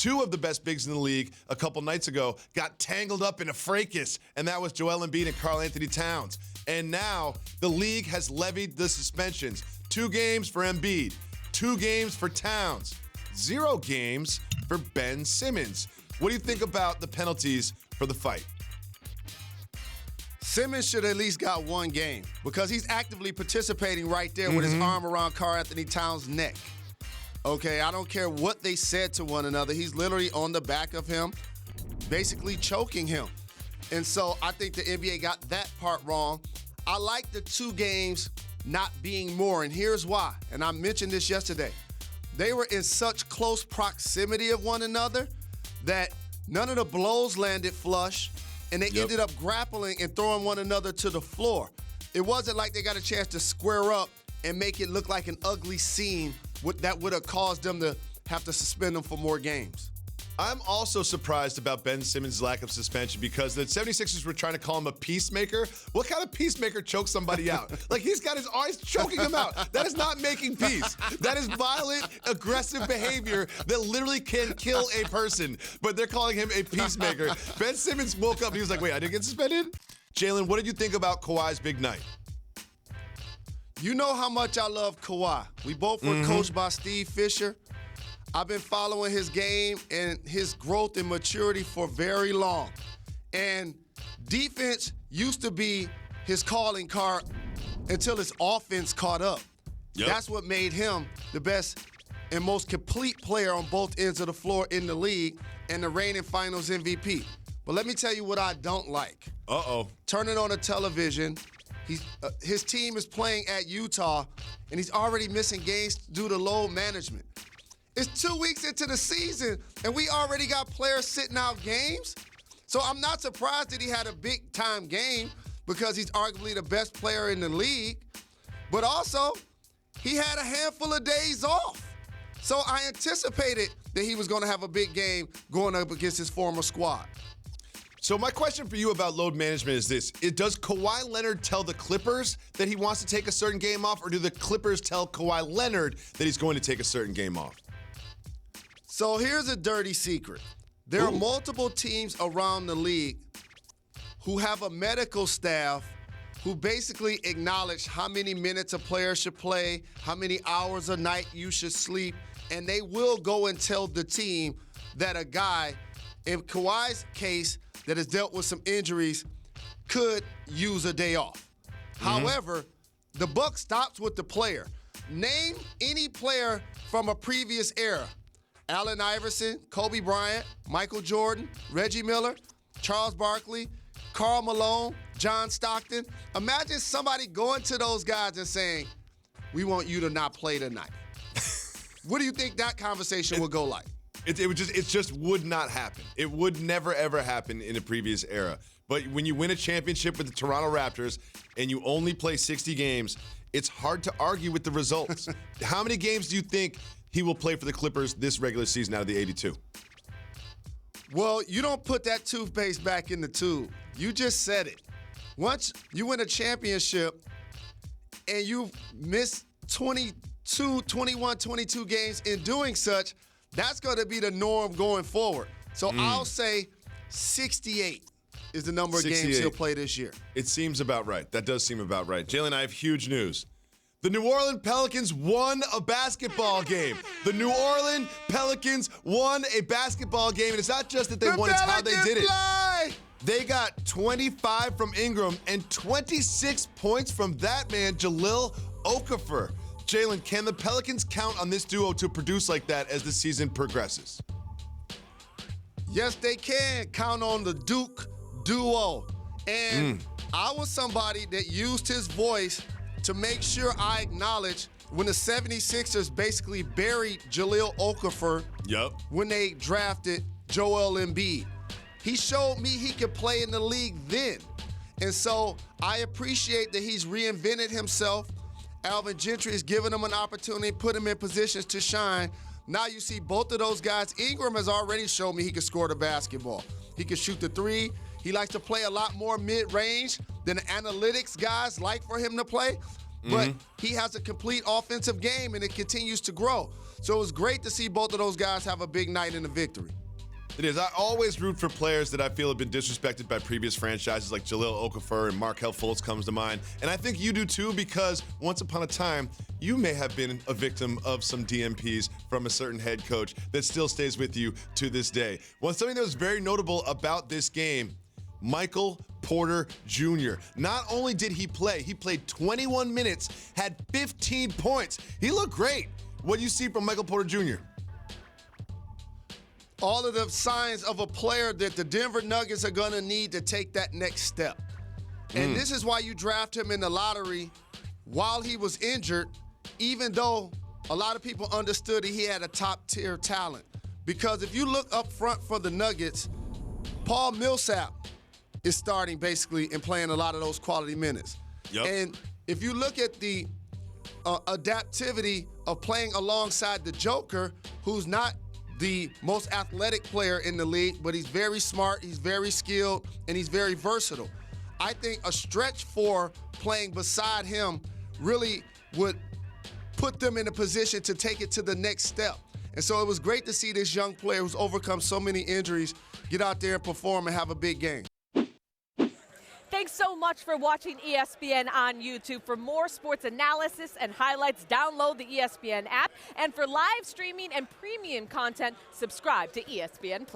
two of the best bigs in the league a couple nights ago got tangled up in a fracas, and that was Joel Embiid and Karl-Anthony Towns. And now the league has levied the suspensions. 2 games for Embiid, 2 games for Towns, 0 games for Ben Simmons. What do you think about the penalties for the fight? Simmons should at least got 1 game because he's actively participating right there with his arm around Karl-Anthony Towns' neck. Okay, I don't care what they said to one another. He's literally on the back of him, basically choking him. And so I think the NBA got that part wrong. I like the 2 games not being more, and here's why. And I mentioned this yesterday. They were in such close proximity of one another that none of the blows landed flush, and they ended up grappling and throwing one another to the floor. It wasn't like they got a chance to square up and make it look like an ugly scene that would have caused them to have to suspend them for more games. I'm also surprised about Ben Simmons' lack of suspension because the 76ers were trying to call him a peacemaker. What kind of peacemaker chokes somebody out? Like, he's got his eyes choking him out. That is not making peace. That is violent, aggressive behavior that literally can kill a person, but they're calling him a peacemaker. Ben Simmons woke up and he was like, wait, I didn't get suspended? Jalen, what did you think about Kawhi's big night? You know how much I love Kawhi. We both were coached by Steve Fisher. I've been following his game and his growth and maturity for very long. And defense used to be his calling card until his offense caught up. Yep. That's what made him the best and most complete player on both ends of the floor in the league and the reigning finals MVP. But let me tell you what I don't like. Turn it on the television. His team is playing at Utah, and he's already missing games due to load management. It's 2 weeks into the season, and we already got players sitting out games. So I'm not surprised that he had a big-time game because he's arguably the best player in the league. But also, he had a handful of days off. So I anticipated that he was going to have a big game going up against his former squad. So my question for you about load management is this. Does Kawhi Leonard tell the Clippers that he wants to take a certain game off, or do the Clippers tell Kawhi Leonard that he's going to take a certain game off? So here's a dirty secret. There are multiple teams around the league who have a medical staff who basically acknowledge how many minutes a player should play, how many hours a night you should sleep, and they will go and tell the team that a guy, in Kawhi's case, that has dealt with some injuries, could use a day off. However, the buck stops with the player. Name any player from a previous era. Allen Iverson, Kobe Bryant, Michael Jordan, Reggie Miller, Charles Barkley, Karl Malone, John Stockton. Imagine somebody going to those guys and saying, we want you to not play tonight. What do you think that conversation would go like? It just would not happen. It would never, ever happen in a previous era. But when you win a championship with the Toronto Raptors and you only play 60 games, it's hard to argue with the results. How many games do you think he will play for the Clippers this regular season out of the 82? Well, you don't put that toothpaste back in the tube. You just said it. Once you win a championship and you miss 21, 22 games in doing such, that's going to be the norm going forward. So I'll say 68 is the number of games he'll play this year. It seems about right. That does seem about right. Jalen, I have huge news. The New Orleans Pelicans won a basketball game. The New Orleans Pelicans won a basketball game, and it's not just that they won, it's how they did it. They got 25 from Ingram and 26 points from that man, Jahlil Okafor. Jalen, can the Pelicans count on this duo to produce like that as the season progresses? Yes, they can count on the Duke duo. And I was somebody that used his voice to make sure I acknowledge when the 76ers basically buried Jahlil Okafor when they drafted Joel Embiid. He showed me he could play in the league then. And so I appreciate that he's reinvented himself. Alvin Gentry has given him an opportunity, put him in positions to shine. Now you see both of those guys. Ingram has already shown me he can score the basketball. He can shoot the three. He likes to play a lot more mid-range than the analytics guys like for him to play. but he has a complete offensive game, and it continues to grow. So it was great to see both of those guys have a big night in a victory. It is. I always root for players that I feel have been disrespected by previous franchises, like Jahlil Okafor and Markelle Fultz comes to mind. And I think you do too, because once upon a time, you may have been a victim of some DMPs from a certain head coach that still stays with you to this day. Well, something that was very notable about this game, Michael Porter Jr. Not only did he played 21 minutes, had 15 points. He looked great. What do you see from Michael Porter Jr.? All of the signs of a player that the Denver Nuggets are going to need to take that next step. And this is why you draft him in the lottery while he was injured, even though a lot of people understood that he had a top-tier talent. Because if you look up front for the Nuggets, Paul Millsap is starting basically and playing a lot of those quality minutes. Yep. And if you look at the adaptivity of playing alongside the Joker, who's not the most athletic player in the league, but he's very smart, he's very skilled, and he's very versatile. I think a stretch for playing beside him really would put them in a position to take it to the next step. And so it was great to see this young player who's overcome so many injuries get out there and perform and have a big game. Thanks so much for watching ESPN on YouTube. For more sports analysis and highlights, download the ESPN app. And for live streaming and premium content, subscribe to ESPN+.